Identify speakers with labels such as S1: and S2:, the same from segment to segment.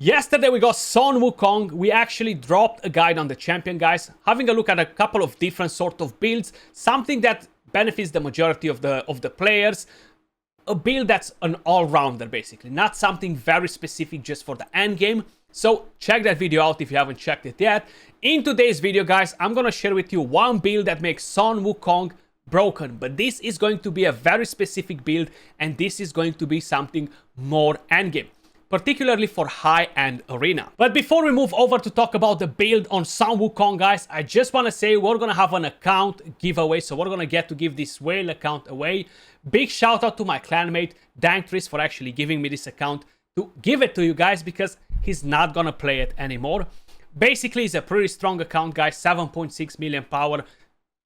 S1: Yesterday we got Son Wukong. We actually dropped a guide on the champion, guys, having a look at a couple of different sort of builds, something that benefits the majority of the players, a build that's an all-rounder basically, not something very specific just for the end game. So check that video out if you haven't checked it yet. In today's video, guys, I'm gonna share with you one build that makes Son Wukong broken, but this is going to be a very specific build, and this is going to be something more endgame, particularly for high-end arena. But before we move over to talk about the build on Son Wukong, guys, I just want to say we're gonna have an account giveaway, so we're gonna get to give this whale account away. Big shout out to my clanmate Dankris for actually giving me this account to give it to you guys, because he's not gonna play it anymore. Basically, it's a pretty strong account, guys. 7.6 million power,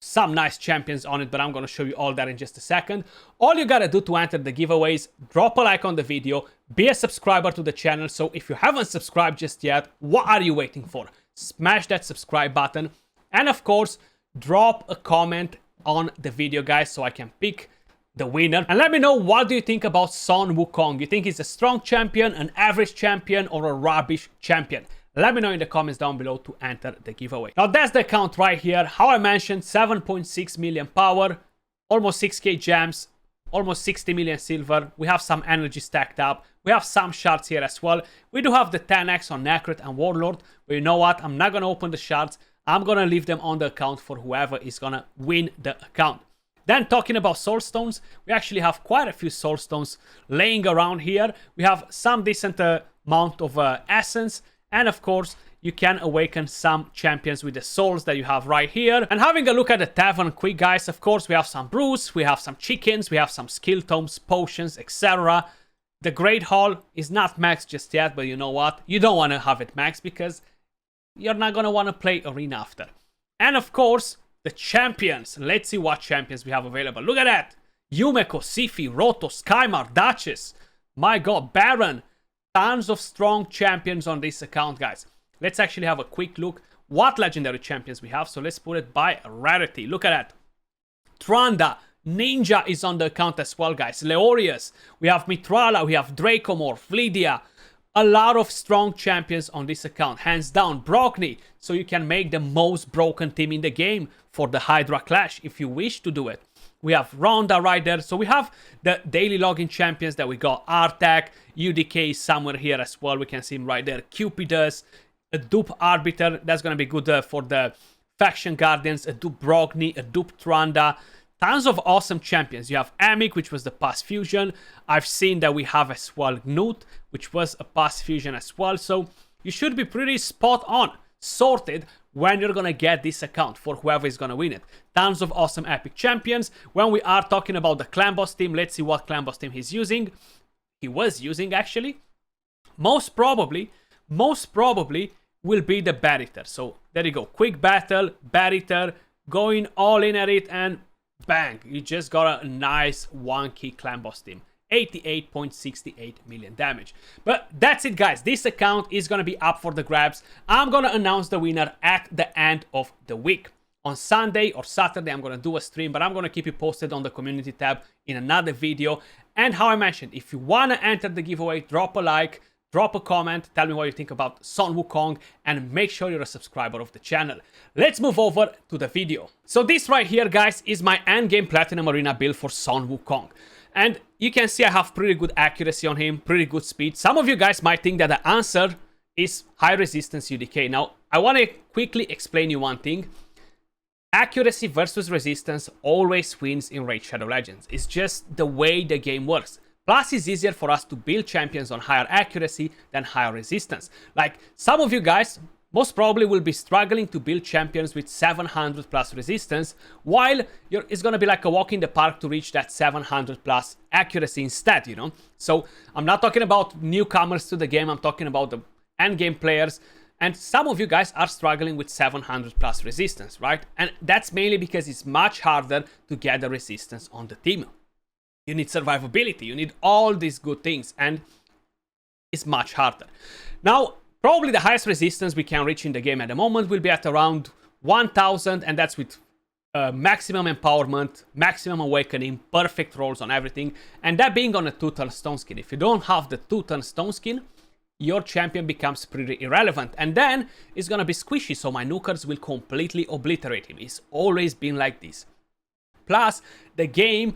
S1: some nice champions on it, but I'm gonna show you all that in just a second. All you gotta do to enter the giveaways, drop a like on the video, be a subscriber to the channel. So if you haven't subscribed just yet, what are you waiting for? Smash that subscribe button, and of course drop a comment on the video, guys, so I can pick the winner. And let me know, what do you think about Son Wukong? You think he's a strong champion, an average champion, or a rubbish champion? Let me know in the comments down below to enter the giveaway. Now that's the account right here. How I mentioned, 7.6 million power, almost 6k gems, almost 60 million silver. We have some energy stacked up. We have some shards here as well. We do have the 10x on Necret and Warlord, but you know what? I'm not gonna open the shards. I'm gonna leave them on the account for whoever is gonna win the account. Then talking about soul stones, we actually have quite a few soul stones laying around here. We have some decent amount of essence. And of course, you can awaken some champions with the souls that you have right here. And having a look at the tavern quick, guys, of course, we have some brews, we have some chickens, we have some skill tomes, potions, etc. The Great Hall is not maxed just yet, but you know what? You don't want to have it maxed because you're not going to want to play arena after. And of course, the champions. Let's see what champions we have available. Look at that. Yumeko, Sifi, Roto, Skymar, Duchess. My god, Baron. Tons of strong champions on this account, guys. Let's actually have a quick look what legendary champions we have. So let's put it by rarity. Look at that. Tranda, Ninja is on the account as well, guys. Leorius, we have Mitrala, we have Dracomorph, Lydia. A lot of strong champions on this account. Hands down, Brockney. So you can make the most broken team in the game for the Hydra Clash if you wish to do it. We have Ronda right there. So we have the daily login champions that we got. Artak, UDK is somewhere here as well. We can see him right there. Cupidus, a dupe Arbiter. That's going to be good for the Faction Guardians. A dupe Brockney, a dupe Tranda. Tons of awesome champions. You have Amic, which was the past fusion. I've seen that we have as well Gnut, which was a past fusion as well. So you should be pretty spot on, sorted, when you're gonna get this account for whoever is gonna win it. Tons of awesome epic champions. When we are talking about the clan boss team, let's see what clan boss team he's using. He was using, actually. Most probably will be the Bat-Eater. So there you go. Quick battle, Bat-Eater, going all in at it, and bang, you just got a nice 1-key clan boss team. 88.68 million damage. But that's it, guys. This account is gonna be up for the grabs. I'm gonna announce the winner at the end of the week. On Sunday or Saturday, I'm gonna do a stream, but I'm gonna keep you posted on the community tab in another video. And how I mentioned, if you wanna enter the giveaway, drop a like, drop a comment, tell me what you think about Son Wukong, and make sure you're a subscriber of the channel. Let's move over to the video. So this right here, guys, is my endgame Platinum Arena build for Son Wukong. And you can see I have pretty good accuracy on him, pretty good speed. Some of you guys might think that the answer is high resistance UDK. Now, I want to quickly explain you one thing. Accuracy versus resistance always wins in Raid Shadow Legends. It's just the way the game works. Plus, it's easier for us to build champions on higher accuracy than higher resistance. Like, some of you guys most probably will be struggling to build champions with 700 plus resistance, while it's gonna be like a walk in the park to reach that 700 plus accuracy instead, you know? So I'm not talking about newcomers to the game, I'm talking about the end game players. And some of you guys are struggling with 700 plus resistance, right? And that's mainly because it's much harder to get the resistance on the team. You need survivability, you need all these good things, and it's much harder. Now, probably the highest resistance we can reach in the game at the moment will be at around 1000, and that's with maximum empowerment, maximum awakening, perfect rolls on everything, and that being on a 2-turn stone skin. If you don't have the 2-turn stone skin, your champion becomes pretty irrelevant. And then it's gonna be squishy, so my nukers will completely obliterate him. It's always been like this. Plus, the game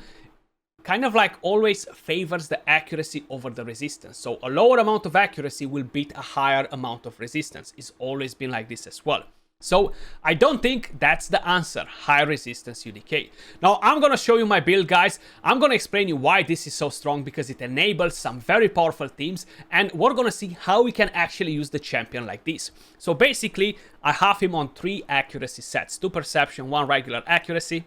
S1: kind of like always favors the accuracy over the resistance. So a lower amount of accuracy will beat a higher amount of resistance. It's always been like this as well. So I don't think that's the answer, high resistance UDK. Now I'm gonna show you my build, guys. I'm gonna explain you why this is so strong, because it enables some very powerful teams, and we're gonna see how we can actually use the champion like this. So basically, I have him on 3 accuracy sets, 2 perception, 1 regular accuracy.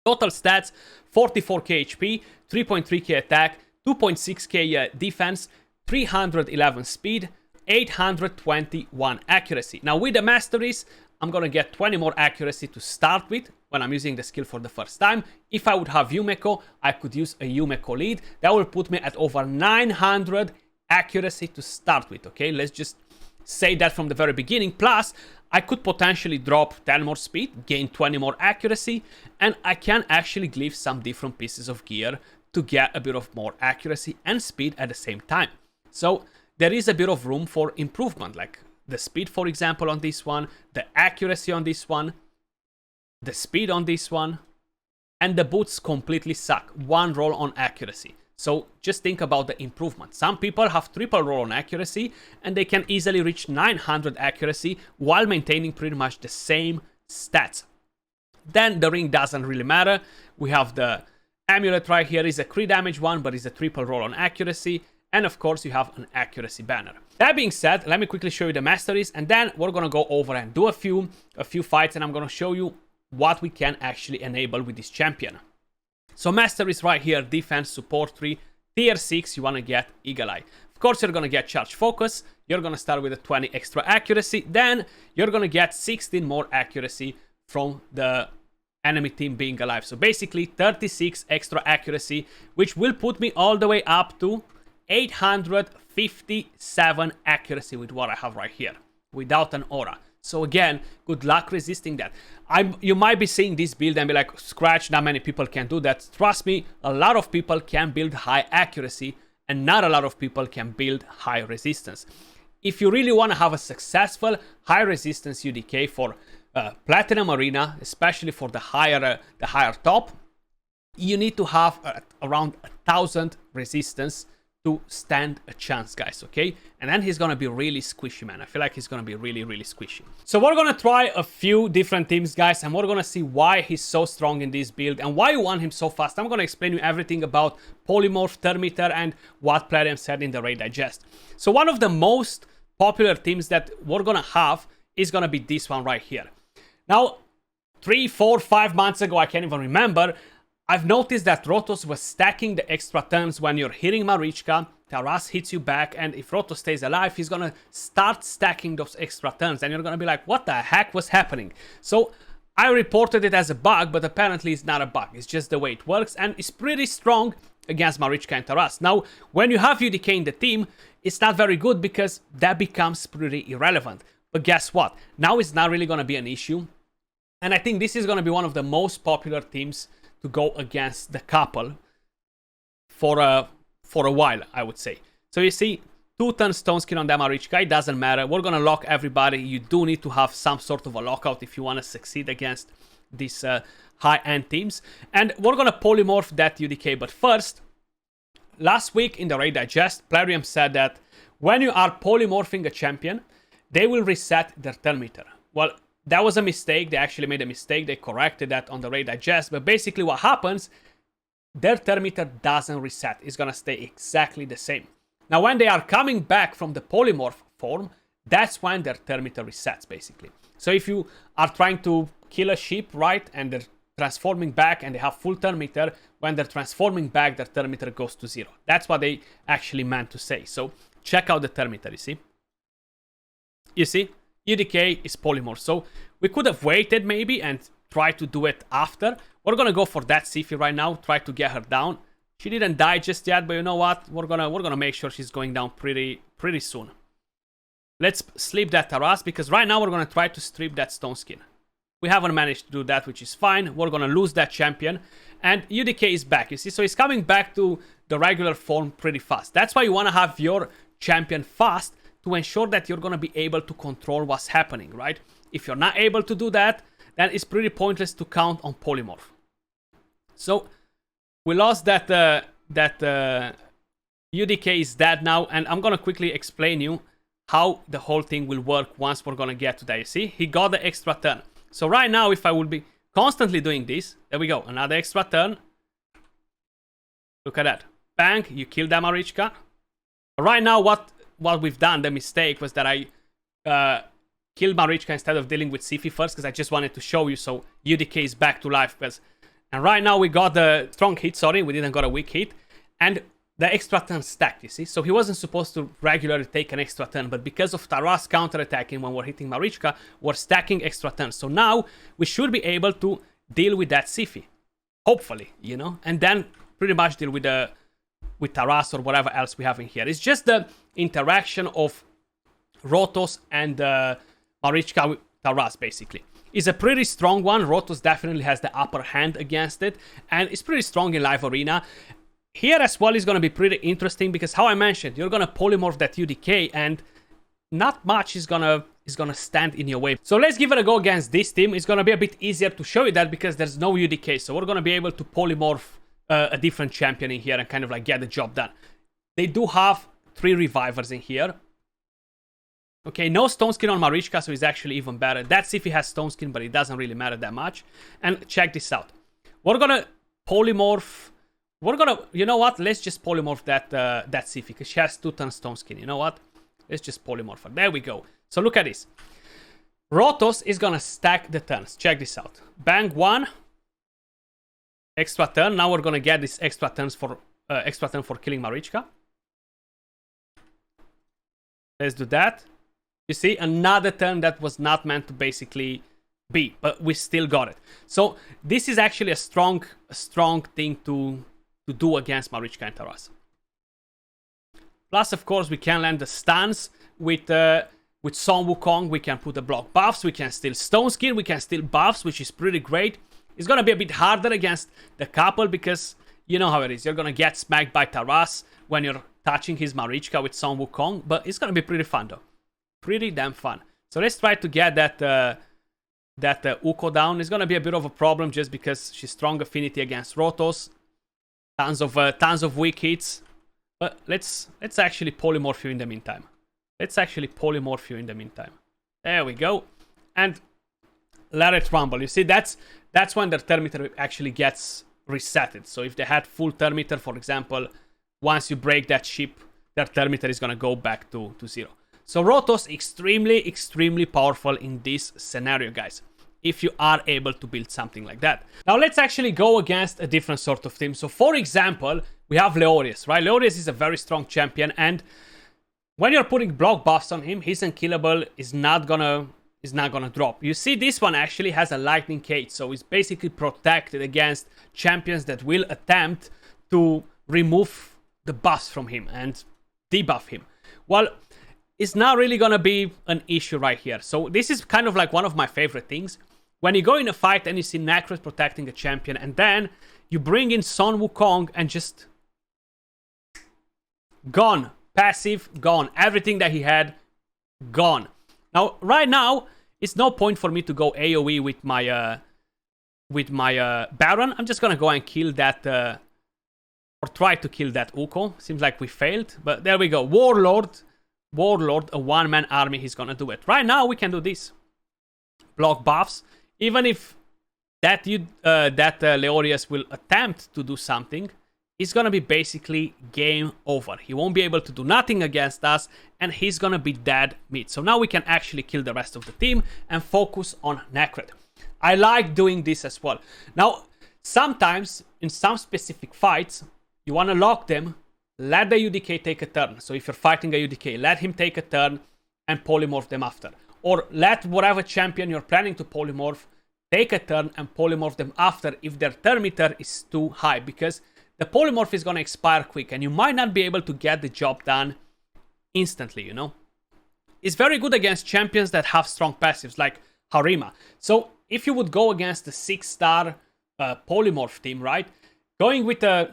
S1: Total stats, 44k HP, 3.3k attack, 2.6k defense, 311 speed, 821 accuracy. Now with the masteries, I'm gonna get 20 more accuracy to start with when I'm using the skill for the first time. If I would have Yumeko, I could use a Yumeko lead. That will put me at over 900 accuracy to start with, okay? Let's just say that from the very beginning. Plus, I could potentially drop 10 more speed, gain 20 more accuracy, and I can actually glyph some different pieces of gear to get a bit of more accuracy and speed at the same time. So there is a bit of room for improvement, like the speed, for example, on this one, the accuracy on this one, the speed on this one, and the boots completely suck. 1 roll on accuracy. So just think about the improvement. Some people have triple roll on accuracy and they can easily reach 900 accuracy while maintaining pretty much the same stats. Then the ring doesn't really matter. We have the amulet right here. Is a crit damage one, but it's a triple roll on accuracy. And of course you have an accuracy banner. That being said, let me quickly show you the masteries, and then we're gonna go over and do a few fights, and I'm gonna show you what we can actually enable with this champion. So masteries right here, defense, support 3, tier 6, you want to get Eagle Eye. Of course, you're going to get charge focus, you're going to start with a 20 extra accuracy, then you're going to get 16 more accuracy from the enemy team being alive. So basically 36 extra accuracy, which will put me all the way up to 857 accuracy with what I have right here, without an aura. So again, good luck resisting that. You might be seeing this build and be like, Skratch, not many people can do that. Trust me, a lot of people can build high accuracy and not a lot of people can build high resistance. If you really want to have a successful high resistance UDK for Platinum Arena, especially for the higher top, you need to have around 1000 resistance to stand a chance, guys, okay? And then he's gonna be really squishy, man. I feel like he's gonna be really, really squishy. So we're gonna try a few different teams, guys, and we're gonna see why he's so strong in this build and why you want him so fast. I'm gonna explain you everything about Polymorph, Termiter, and what Plarium said in the Raid Digest. So one of the most popular teams that we're gonna have is gonna be this one right here. Now, 3, 4, 5 months ago, I can't even remember, I've noticed that Rotos was stacking the extra turns when you're hitting Marichka, Taras hits you back, and if Rotos stays alive, he's gonna start stacking those extra turns, and you're gonna be like, what the heck was happening? So I reported it as a bug, but apparently it's not a bug, it's just the way it works, and it's pretty strong against Marichka and Taras. Now, when you have UDK in the team, it's not very good because that becomes pretty irrelevant. But guess what? Now it's not really gonna be an issue, and I think this is gonna be one of the most popular teams to go against the couple for a while, I would say. So you see, 2-turn stone skin on Damarichka, it doesn't matter. We're gonna lock everybody. You do need to have some sort of a lockout if you want to succeed against these high-end teams. And we're gonna polymorph that UDK. But first, last week in the Raid Digest, Plarium said that when you are polymorphing a champion, they will reset their Termiter. Well, that was a mistake. They actually made a mistake. They corrected that on the Raid Digest. But basically what happens, their Termiter doesn't reset. It's going to stay exactly the same. Now, when they are coming back from the polymorph form, that's when their Termiter resets, basically. So if you are trying to kill a sheep, right, and they're transforming back and they have full Termiter, when they're transforming back, their Termiter goes to 0. That's what they actually meant to say. So check out the Termiter, you see? You see? UDK is polymorph, so we could have waited maybe and tried to do it after. We're gonna go for that Sifi right now, try to get her down. She didn't die just yet, but you know what? We're gonna make sure she's going down pretty soon. Let's sleep that Taras, because right now we're gonna try to strip that stone skin. We haven't managed to do that, which is fine. We're gonna lose that champion, and UDK is back, you see? So he's coming back to the regular form pretty fast. That's why you wanna have your champion fast to ensure that you're going to be able to control what's happening, right? If you're not able to do that, then it's pretty pointless to count on polymorph. So we lost that UDK is dead now, and I'm going to quickly explain you how the whole thing will work once we're going to get to that. You see, he got the extra turn. So right now, if I would be constantly doing this, there we go, another extra turn. Look at that. Bang, you kill that Marichka. Right now, what we've done, the mistake was that I killed Marichka instead of dealing with Sifi first, because I just wanted to show you, so UDK is back to life. And right now we got the strong hit, sorry, we didn't got a weak hit. And the extra turn stacked, you see? So he wasn't supposed to regularly take an extra turn, but because of Taras counterattacking when we're hitting Marichka, we're stacking extra turns. So now we should be able to deal with that Sifi. Hopefully, you know? And then pretty much deal with Taras or whatever else we have in here. It's just the interaction of Rotos and Marichka with Taras, basically. It's a pretty strong one. Rotos definitely has the upper hand against it, and it's pretty strong in live arena. Here as well is going to be pretty interesting because, how I mentioned, you're going to polymorph that UDK and not much is gonna stand in your way. So let's give it a go against this team. It's going to be a bit easier to show you that because there's no UDK, so we're going to be able to polymorph a different champion in here and kind of like get the job done. They do have 3 revivers in here. Okay, no stone skin on Marichka, so it's actually even better. That's if he has stone skin, but it doesn't really matter that much. And check this out. We're gonna polymorph. We're gonna, you know what? Let's just polymorph that Sifi because she has 2 turns stone skin. You know what? Let's just polymorph her. There we go. So look at this. Rotos is gonna stack the turns. Check this out. Bang 1. Extra turn. Now we're gonna get this extra turn for killing Marichka. Let's do that. You see, another turn that was not meant to basically be, but we still got it. So this is actually a strong thing to do against Marichka and Taras. Plus, of course, we can land the stuns with Son Wukong. We can put the block buffs. We can steal stone skin. We can steal buffs, which is pretty great. It's gonna be a bit harder against the couple because you know how it is. You're gonna get smacked by Taras when you're touching his Marichka with Son Wukong, but it's gonna be pretty fun though. Pretty damn fun. So let's try to get that Uko down. It's gonna be a bit of a problem just because she's strong affinity against Rotos. Tons of weak hits. But let's actually polymorph you in the meantime. There we go. And let it rumble. You see, that's when their thermometer actually gets resetted. So if they had full thermometer, for example, once you break that ship, their thermometer is gonna go back to 0. So Rotos extremely powerful in this scenario, guys, if you are able to build something like that. Now let's actually go against a different sort of team. So for example, we have Leorius, right? Leorius is a very strong champion, and when you're putting block buffs on him, his unkillable is not gonna drop. You see, this one actually has a lightning cage, so he's basically protected against champions that will attempt to remove the buffs from him and debuff him. Well, it's not really gonna be an issue right here. So this is kind of like one of my favorite things. When you go in a fight and you see Necros protecting a champion, and then you bring in Son Wukong and just gone. Passive, gone. Everything that he had, gone. Now, right now, it's no point for me to go AoE with my Baron. I'm just gonna go and kill that, or try to kill that Uko. Seems like we failed, but there we go. Warlord, a one-man army, he's gonna do it. Right now, we can do this. Block buffs. Even if that Leorius will attempt to do something, it's gonna be basically game over. He won't be able to do nothing against us, and he's gonna be dead meat. So now we can actually kill the rest of the team and focus on Necret. I like doing this as well. Now, sometimes, in some specific fights, you wanna lock them, let the UDK take a turn. So if you're fighting a UDK, let him take a turn and polymorph them after. Or let whatever champion you're planning to polymorph take a turn and polymorph them after if their turn meter is too high, because the polymorph is going to expire quick and you might not be able to get the job done instantly, you know. It's very good against champions that have strong passives like Harima. So if you would go against the 6-star polymorph team, right, going with a,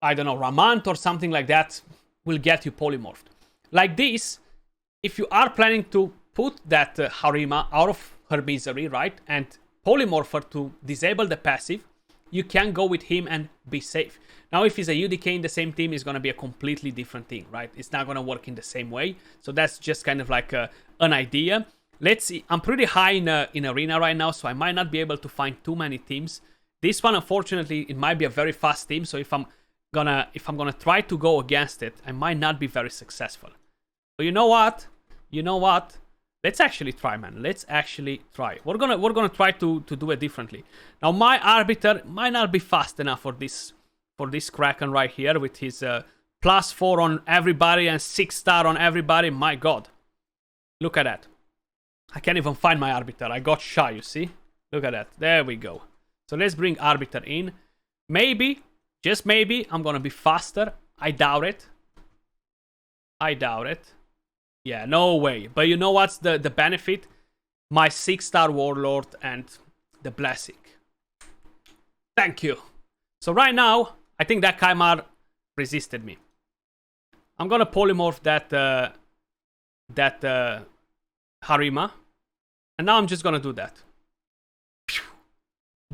S1: I don't know, Ramant or something like that will get you polymorphed. like this, if you are planning to put that Harima out of her misery, right, and polymorph her to disable the passive, you can go with him and be safe. Now, if he's a UDK in the same team, it's going to be a completely different thing, right? It's not going to work in the same way. So that's just kind of like an idea. Let's see. I'm pretty high in Arena right now, so I might not be able to find too many teams. This one, unfortunately, it might be a very fast team. So if I'm gonna try to go against it, I might not be very successful. But you know what? Let's actually try, man. Let's actually try. We're gonna try to do it differently. Now, my Arbiter might not be fast enough for this Kraken right here with his +4 on everybody and 6-star on everybody. My God, look at that. I can't even find my Arbiter. I got shy, you see? Look at that. There we go. So let's bring Arbiter in. Maybe, just maybe, I'm gonna be faster. I doubt it. Yeah, no way. But you know what's the benefit? My 6-star Warlord and the Blessing. Thank you. So right now, I think that Kaimar resisted me. I'm gonna polymorph that Harima. And now I'm just gonna do that.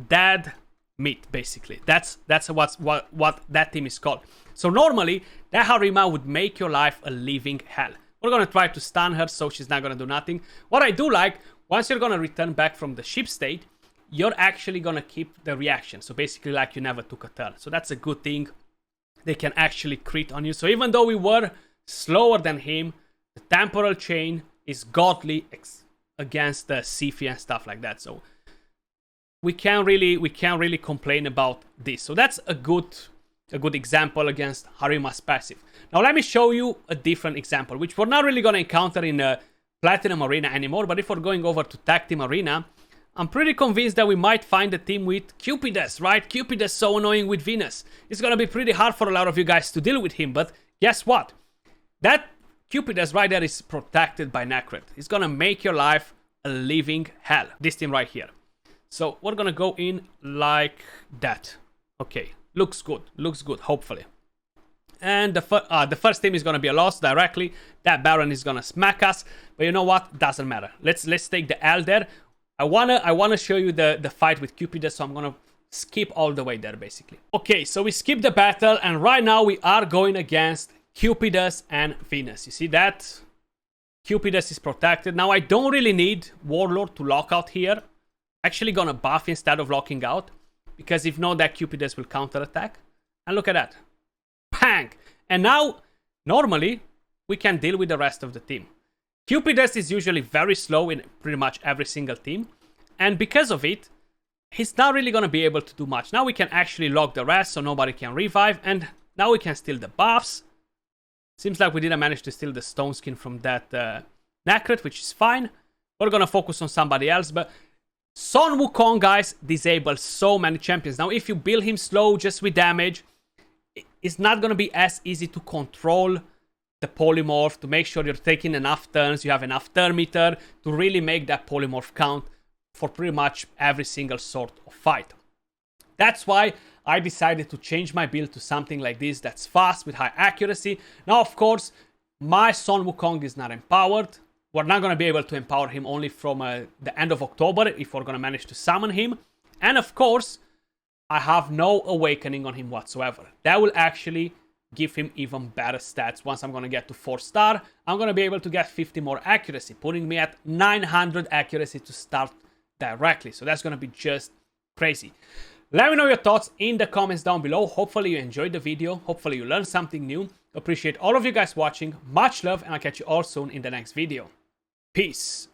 S1: Dead meat, basically. That's what that team is called. So normally, that Harima would make your life a living hell. We're gonna try to stun her so she's not gonna do nothing. What I do like, once you're gonna return back from the ship state, you're actually gonna keep the reaction. So basically like you never took a turn. So that's a good thing. They can actually crit on you. So even though we were slower than him, the temporal chain is godly against the Sifi and stuff like that. So we can't really complain about this. So that's a good example against Harima's passive. Now let me show you a different example, which we're not really going to encounter in Platinum Arena anymore. But if we're going over to Tag Team Arena, I'm pretty convinced that we might find a team with Cupidus, right? Cupidus so annoying with Venus. It's going to be pretty hard for a lot of you guys to deal with him. But guess what? That Cupidus right there is protected by Necret. It's going to make your life a living hell. This team right here. So we're going to go in like that. Okay. Looks good, hopefully. And the first team is going to be a loss directly. That Baron is going to smack us. But you know what? Doesn't matter. Let's take the L there. I wanna show you the fight with Cupidus, so I'm going to skip all the way there, basically. Okay, so we skipped the battle, and right now we are going against Cupidus and Venus. You see that? Cupidus is protected. Now, I don't really need Warlord to lock out here. Actually going to buff instead of locking out. Because if not, that Cupidus will counterattack. And look at that. Bang! And now, normally, we can deal with the rest of the team. Cupidus is usually very slow in pretty much every single team. And because of it, he's not really going to be able to do much. Now we can actually lock the rest so nobody can revive. And now we can steal the buffs. Seems like we didn't manage to steal the stone skin from that Necret, which is fine. We're going to focus on somebody else. But Son Wukong, guys, disables so many champions. Now, if you build him slow just with damage, it's not going to be as easy to control the polymorph, to make sure you're taking enough turns, you have enough turn meter to really make that polymorph count for pretty much every single sort of fight. That's why I decided to change my build to something like this that's fast with high accuracy. Now, of course, my Son Wukong is not empowered. We're not going to be able to empower him only from the end of October if we're going to manage to summon him. And of course, I have no awakening on him whatsoever. That will actually give him even better stats. Once I'm going to get to 4-star, I'm going to be able to get 50 more accuracy, putting me at 900 accuracy to start directly. So that's going to be just crazy. Let me know your thoughts in the comments down below. Hopefully you enjoyed the video. Hopefully you learned something new. Appreciate all of you guys watching. Much love, and I'll catch you all soon in the next video. Peace.